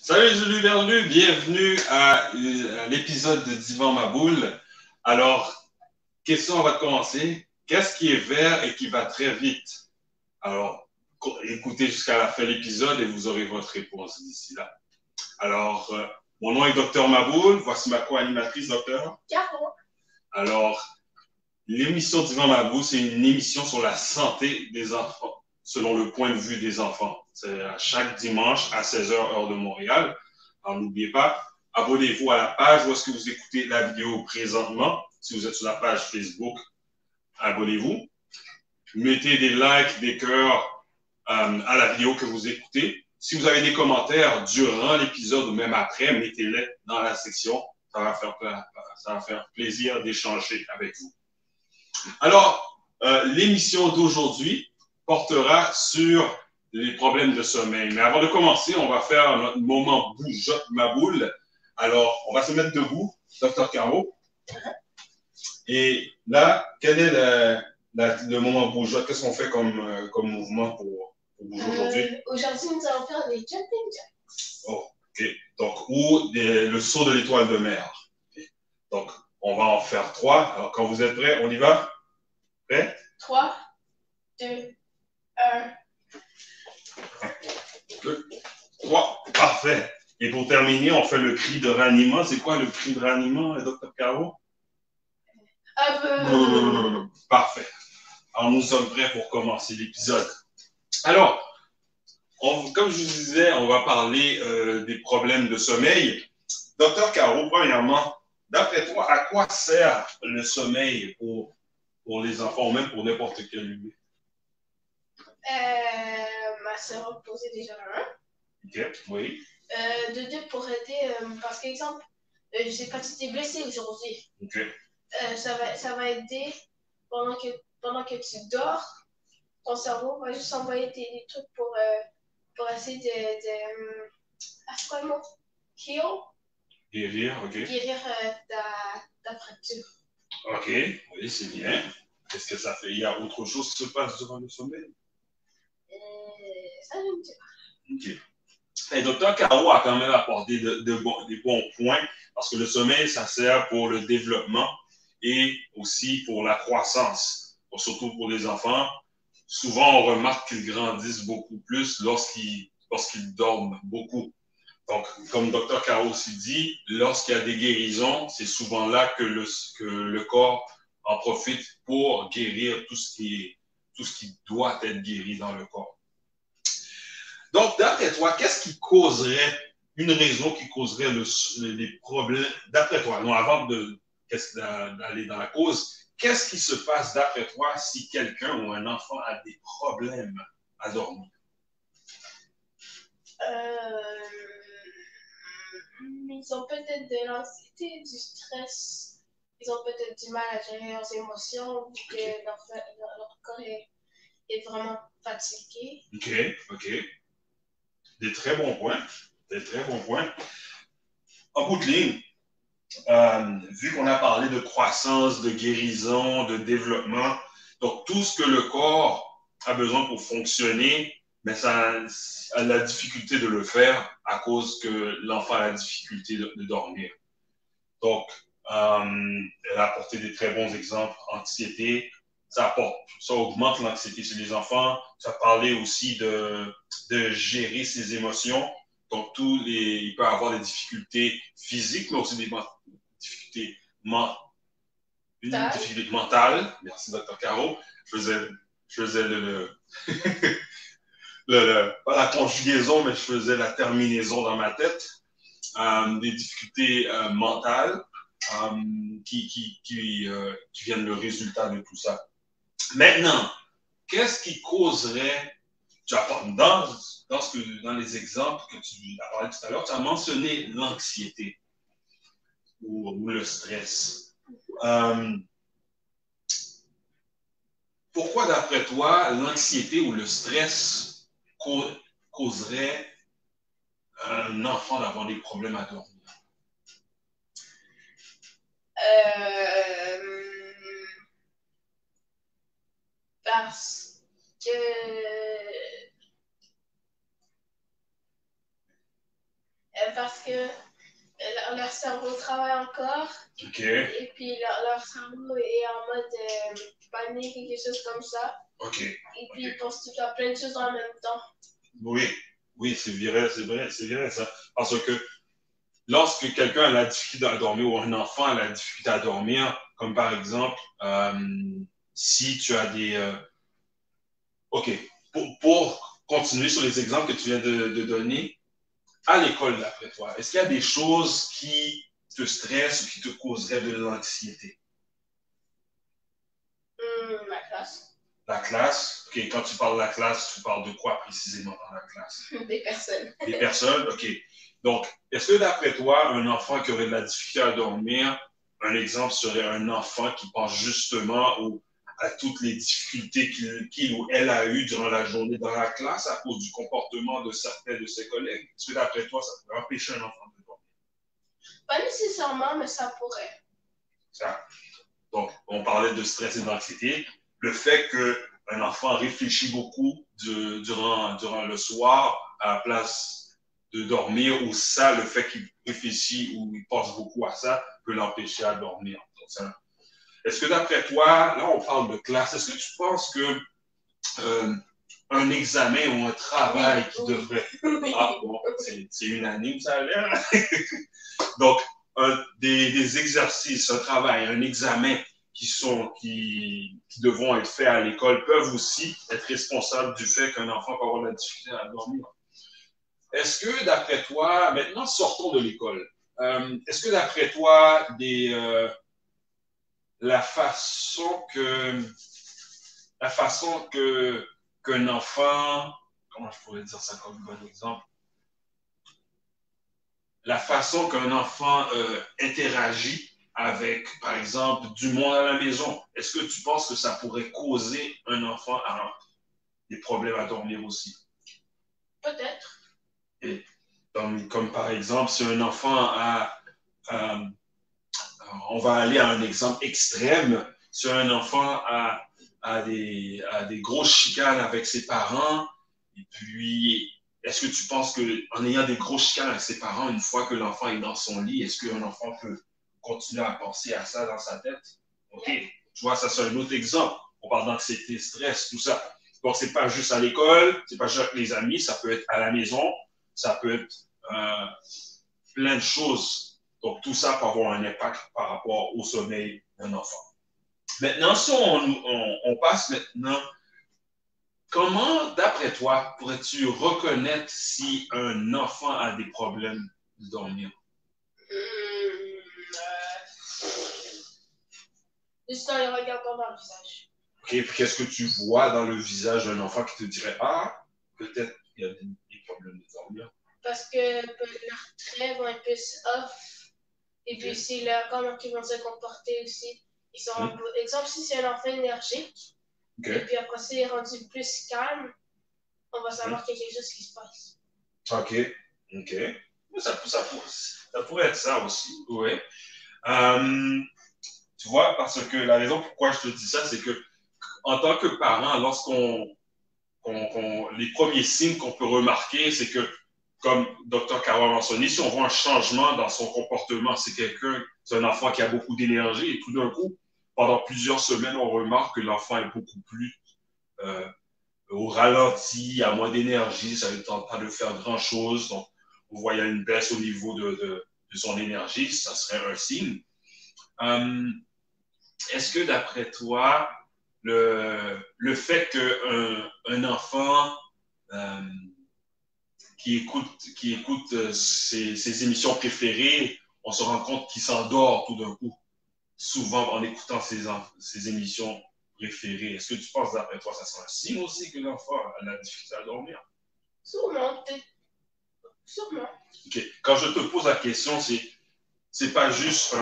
Salut Julie Verlu, bienvenue à l'épisode de Divan Maboule. Alors, question, on va commencer. Qu'est-ce qui est vert et qui va très vite? Alors, écoutez jusqu'à la fin de l'épisode et vous aurez votre réponse d'ici là. Alors, mon nom est Dr Maboule, voici ma co-animatrice, docteur. Caro. Alors, l'émission Divan Maboule, c'est une émission sur la santé des enfants, selon le point de vue des enfants. C'est à chaque dimanche à 16h, heure de Montréal. Alors, n'oubliez pas, abonnez-vous à la page où est-ce que vous écoutez la vidéo présentement. Si vous êtes sur la page Facebook, abonnez-vous. Mettez des likes, des cœurs à la vidéo que vous écoutez. Si vous avez des commentaires durant l'épisode ou même après, mettez-les dans la section. Ça va faire plaisir d'échanger avec vous. Alors, l'émission d'aujourd'hui portera sur les problèmes de sommeil. Mais avant de commencer, on va faire notre moment bougeotte ma boule. Alors, on va se mettre debout, Dr Caro. Et là, quel est le moment bougeotte? Qu'est-ce qu'on fait comme mouvement pour bouger aujourd'hui? Aujourd'hui, nous allons faire des jumping jacks. Oh, OK. Donc, ou le saut de l'étoile de mer. Okay. Donc, on va en faire 3. Alors, quand vous êtes prêts, on y va? Prêt? 3, 2, 1. 2, 3. Parfait. Et pour terminer, on fait le cri de raniment. C'est quoi le cri de raniment, Dr Caro? Parfait. Alors, nous sommes prêts pour commencer l'épisode. Alors, comme je vous disais, on va parler des problèmes de sommeil. Dr Caro, premièrement, d'après toi, à quoi sert le sommeil pour les enfants ou même pour n'importe quel humain? Se reposer déjà un. OK, oui. De 2, pour aider, parce qu'exemple, je sais pas si tu es blessé aujourd'hui. OK. Ça va aider pendant que tu dors. Ton cerveau va juste envoyer des trucs pour essayer de c'est quoi le mot? Heal? Guérir, OK. Guérir ta fracture. OK, oui, c'est bien. Qu'est-ce que ça fait? Il y a autre chose qui se passe durant le sommeil? Ça, je ne sais pas. OK. Et Dr Caro a quand même apporté des bons points parce que le sommeil, ça sert pour le développement et aussi pour la croissance, surtout pour les enfants. Souvent, on remarque qu'ils grandissent beaucoup plus lorsqu'ils dorment beaucoup. Donc, comme Dr Caro aussi dit, lorsqu'il y a des guérisons, c'est souvent là que le corps en profite pour guérir tout ce qui doit être guéri dans le corps. Donc, d'après toi, qu'est-ce qui causerait, une raison qui causerait les problèmes, d'après toi, non, avant d'aller dans la cause, qu'est-ce qui se passe d'après toi si quelqu'un ou un enfant a des problèmes à dormir? Ils ont peut-être de l'anxiété, du stress. Ils ont peut-être du mal à gérer leurs émotions, vu que leur corps est vraiment fatigué. OK, OK. Des très bons points. Des très bons points. En bout de ligne, vu qu'on a parlé de croissance, de guérison, de développement, donc tout ce que le corps a besoin pour fonctionner, mais ça a la difficulté de le faire à cause que l'enfant a la difficulté de dormir. Donc, elle a apporté des très bons exemples. Anxiété, ça augmente l'anxiété chez les enfants. Ça parlait aussi de gérer ses émotions. Donc, il peut avoir des difficultés physiques, mais aussi des difficultés mentales. Merci, Dr Caro. Je faisais pas la conjugaison, mais je faisais la terminaison dans ma tête. Des difficultés mentales qui viennent le résultat de tout ça. Maintenant, qu'est-ce qui causerait, dans les exemples que tu as parlé tout à l'heure, tu as mentionné l'anxiété ou le stress. Pourquoi, d'après toi, l'anxiété ou le stress causerait un enfant d'avoir des problèmes à dormir? Parce que Parce que leur cerveau travaille encore. OK. Et puis leur cerveau est en mode panique et quelque chose comme ça. OK. Et puis ils pensent tout à plein de choses en même temps. Oui, oui, c'est vrai ça. Parce que lorsque quelqu'un a la difficulté à dormir ou un enfant a la difficulté à dormir, comme par exemple, si tu as des... OK, pour continuer sur les exemples que tu viens de donner, à l'école, d'après toi, est-ce qu'il y a des choses qui te stressent ou qui te causeraient de l'anxiété? La classe. La classe, OK, quand tu parles de la classe, tu parles de quoi précisément dans la classe? Des personnes. Des personnes, OK. Donc, est-ce que d'après toi, un enfant qui aurait de la difficulté à dormir, un exemple serait un enfant qui pense justement à toutes les difficultés qu'il ou elle a eues durant la journée dans la classe à cause du comportement de certains de ses collègues? Est-ce que d'après toi, ça pourrait empêcher un enfant de dormir? Pas nécessairement, mais ça pourrait. Ça. Donc, on parlait de stress et d'anxiété. Le fait qu'un enfant réfléchit beaucoup durant le soir à la place de dormir, ou ça, le fait qu'il réfléchit ou il pense beaucoup à ça, peut l'empêcher à dormir. Est-ce que d'après toi, là on parle de classe, est-ce que tu penses que un examen ou un travail qui devrait... Oui. Ah bon, c'est unanime ça a l'air. Donc, des exercices, un travail, un examen qui devront être faits à l'école peuvent aussi être responsables du fait qu'un enfant peut avoir la difficulté à dormir. Est-ce que, d'après toi, maintenant sortons de l'école, est-ce que, d'après toi, la façon qu'un enfant, comment je pourrais dire ça comme bon exemple, la façon qu'un enfant interagit avec, par exemple, du monde à la maison, est-ce que tu penses que ça pourrait causer un enfant à des problèmes à dormir aussi? Peut-être. Et, comme par exemple, si un enfant a on va aller à un exemple extrême, si un enfant a des grosses chicanes avec ses parents, et puis est-ce que tu penses qu'en ayant des grosses chicanes avec ses parents, une fois que l'enfant est dans son lit, est-ce qu'un enfant peut continuer à penser à ça dans sa tête? OK, tu vois, ça c'est un autre exemple. On parle d'anxiété, stress, tout ça. Donc, c'est pas juste à l'école, c'est pas juste avec les amis, ça peut être à la maison, ça peut être euh, plein de choses. Donc, tout ça peut avoir un impact par rapport au sommeil d'un enfant. Maintenant, si on passe maintenant, comment, d'après toi, pourrais-tu reconnaître si un enfant a des problèmes de dormir? Juste en le regardant dans le visage. OK, puis qu'est-ce que tu vois dans le visage d'un enfant qui te dirait, ah, peut-être qu'il y a des problèmes de dormir? Parce que leurs traits vont être plus off. Et puis, c'est comment ils vont se comporter aussi. Ils sont, exemple, si c'est un enfant énergique, et puis après ça, il est rendu plus calme, on va savoir qu'il y a quelque chose qui se passe. OK. OK. Ça pourrait être ça aussi, oui. Tu vois, parce que la raison pourquoi je te dis ça, c'est que en tant que parent, les premiers signes qu'on peut remarquer, c'est que, comme Dr. Carole a mentionné, si on voit un changement dans son comportement, c'est un enfant qui a beaucoup d'énergie, et tout d'un coup, pendant plusieurs semaines, on remarque que l'enfant est beaucoup plus au ralenti, a moins d'énergie, ça ne tente pas de faire grand-chose. Donc, on voit qu'il y a une baisse au niveau de son énergie, ça serait un signe. Est-ce que d'après toi, le fait qu'un enfant qui écoute ses émissions préférées, on se rend compte qu'il s'endort tout d'un coup, souvent en écoutant ses émissions préférées. Est-ce que tu penses, d'après toi, ça sera un signe aussi que l'enfant a la difficulté à dormir? Sûrement, peut-être. Sûrement. Okay. Quand je te pose la question, c'est pas juste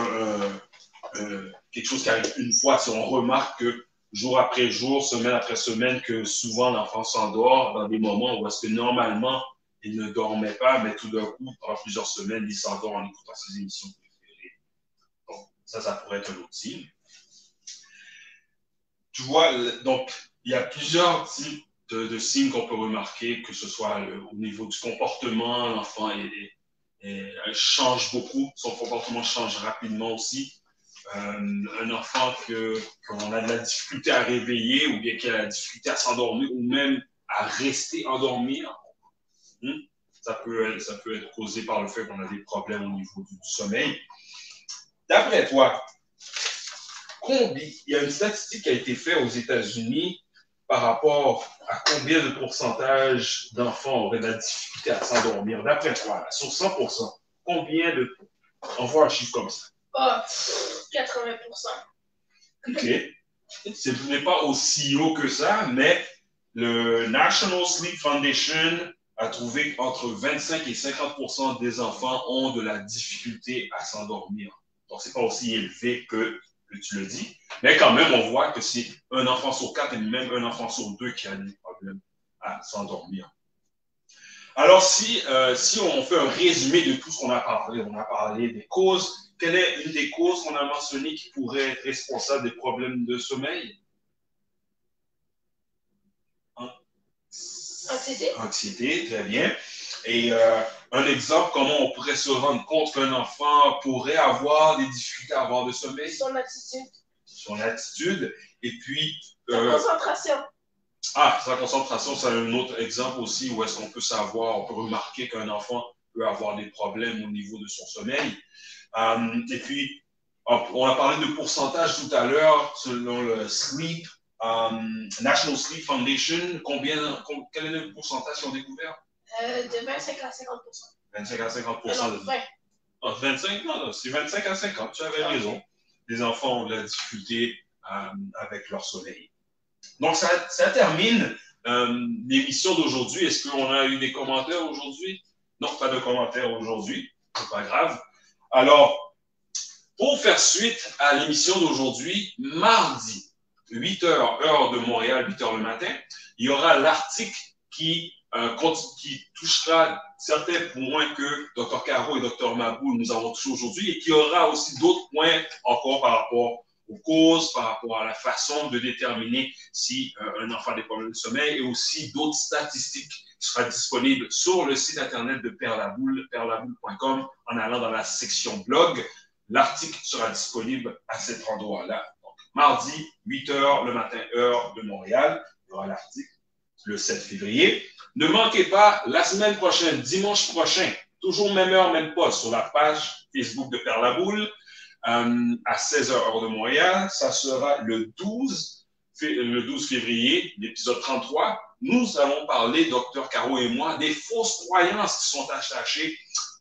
quelque chose qui arrive une fois. Si on remarque que jour après jour, semaine après semaine, que souvent l'enfant s'endort dans des moments où est-ce que normalement il ne dormait pas, mais tout d'un coup, pendant plusieurs semaines, il s'endort en écoutant ses émissions préférées. Donc, ça pourrait être un autre signe. Tu vois, donc, il y a plusieurs types de signes qu'on peut remarquer, que ce soit au niveau du comportement, l'enfant change beaucoup, son comportement change rapidement aussi. Un enfant qu'on a de la difficulté à réveiller ou bien qui a de la difficulté à s'endormir ou même à rester endormi, ça peut être causé par le fait qu'on a des problèmes au niveau du sommeil. D'après toi, il y a une statistique qui a été faite aux États-Unis par rapport à combien de pourcentage d'enfants auraient de la difficulté à s'endormir. D'après toi, là, sur 100%, combien de... On voit un chiffre comme ça. 80%. OK. Ce n'est pas aussi haut que ça, mais le National Sleep Foundation a trouvé qu'entre 25 et 50% des enfants ont de la difficulté à s'endormir. Donc, ce n'est pas aussi élevé que tu le dis, mais quand même, on voit que c'est un enfant sur 4 et même un enfant sur 2 qui a des problèmes à s'endormir. Alors, si on fait un résumé de tout ce qu'on a parlé, on a parlé des causes. Quelle est une des causes qu'on a mentionnées qui pourrait être responsable des problèmes de sommeil? Anxiété. Anxiété, très bien. Et un exemple, comment on pourrait se rendre compte qu'un enfant pourrait avoir des difficultés à avoir de sommeil? Son attitude. Son attitude. Et puis... Sa concentration. Sa concentration, c'est un autre exemple aussi où est-ce qu'on peut savoir, on peut remarquer qu'un enfant peut avoir des problèmes au niveau de son sommeil. Et puis, on a parlé de pourcentage tout à l'heure selon le Sleep, National Sleep Foundation. Quel est le pourcentage qu'ils ont découvert? De 25 à 50%. 25 à 50%. Non, 20. 25? Non, c'est 25 à 50. Tu avais raison. Les enfants ont de la difficulté avec leur sommeil. Donc, ça termine l'émission d'aujourd'hui. Est-ce qu'on a eu des commentaires aujourd'hui? Non, pas de commentaires aujourd'hui. C'est pas grave. Alors, pour faire suite à l'émission d'aujourd'hui, mardi, 8h, heure de Montréal, 8h le matin, il y aura l'article qui touchera certains points que Dr. Caro et Dr. Mabou nous avons touchés aujourd'hui et qui aura aussi d'autres points encore par rapport aux causes, par rapport à la façon de déterminer si un enfant a des problèmes de sommeil et aussi d'autres statistiques qui seront disponibles sur le site internet de Père Laboule, perlaboule.com, en allant dans la section blog. L'article sera disponible à cet endroit-là. Donc, mardi, 8h le matin, heure de Montréal, il y aura l'article le 7 février. Ne manquez pas, la semaine prochaine, dimanche prochain, toujours même heure, même poste, sur la page Facebook de Père Laboule, à 16h heure de Montréal. Ça sera le 12 février, l'épisode 33. Nous allons parler, Dr. Caro et moi, des fausses croyances qui sont attachées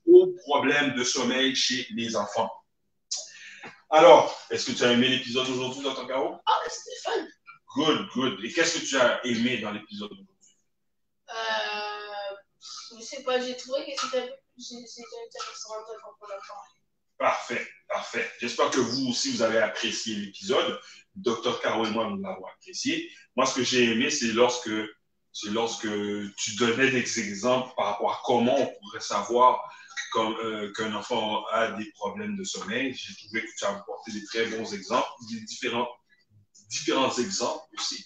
aux problèmes de sommeil chez les enfants. Alors, est-ce que tu as aimé l'épisode d'aujourd'hui, Dr. Caro? C'était fun. Good. Et qu'est-ce que tu as aimé dans l'épisode d'aujourd'hui? Je sais pas, j'ai trouvé que c'était intéressant de comprendre l'enfant. Parfait. J'espère que vous aussi, vous avez apprécié l'épisode. Dr. Caro et moi, nous l'avons apprécié. Moi, ce que j'ai aimé, c'est lorsque tu donnais des exemples par rapport à comment on pourrait savoir qu'un enfant a des problèmes de sommeil. J'ai trouvé que tu as apporté des très bons exemples, des différents exemples aussi.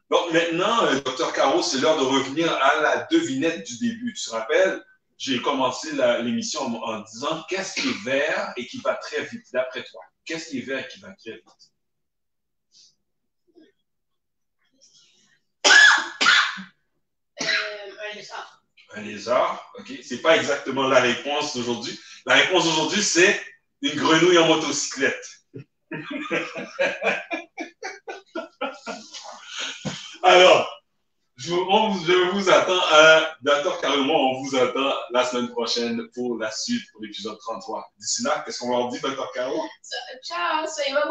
Donc maintenant, Dr. Caro, c'est l'heure de revenir à la devinette du début. Tu te rappelles, j'ai commencé l'émission en disant qu'est-ce qui est vert et qui va très vite, d'après toi? Qu'est-ce qui est vert et qui va très vite? Un lézard. Un lézard, OK. C'est pas exactement la réponse d'aujourd'hui. La réponse d'aujourd'hui, c'est une grenouille en motocyclette. Alors, je vous attends Dr. Caro, on vous attend la semaine prochaine pour la suite, pour l'épisode 33. D'ici là, qu'est-ce qu'on leur dit, Dr. Caro? Ciao, soyez ma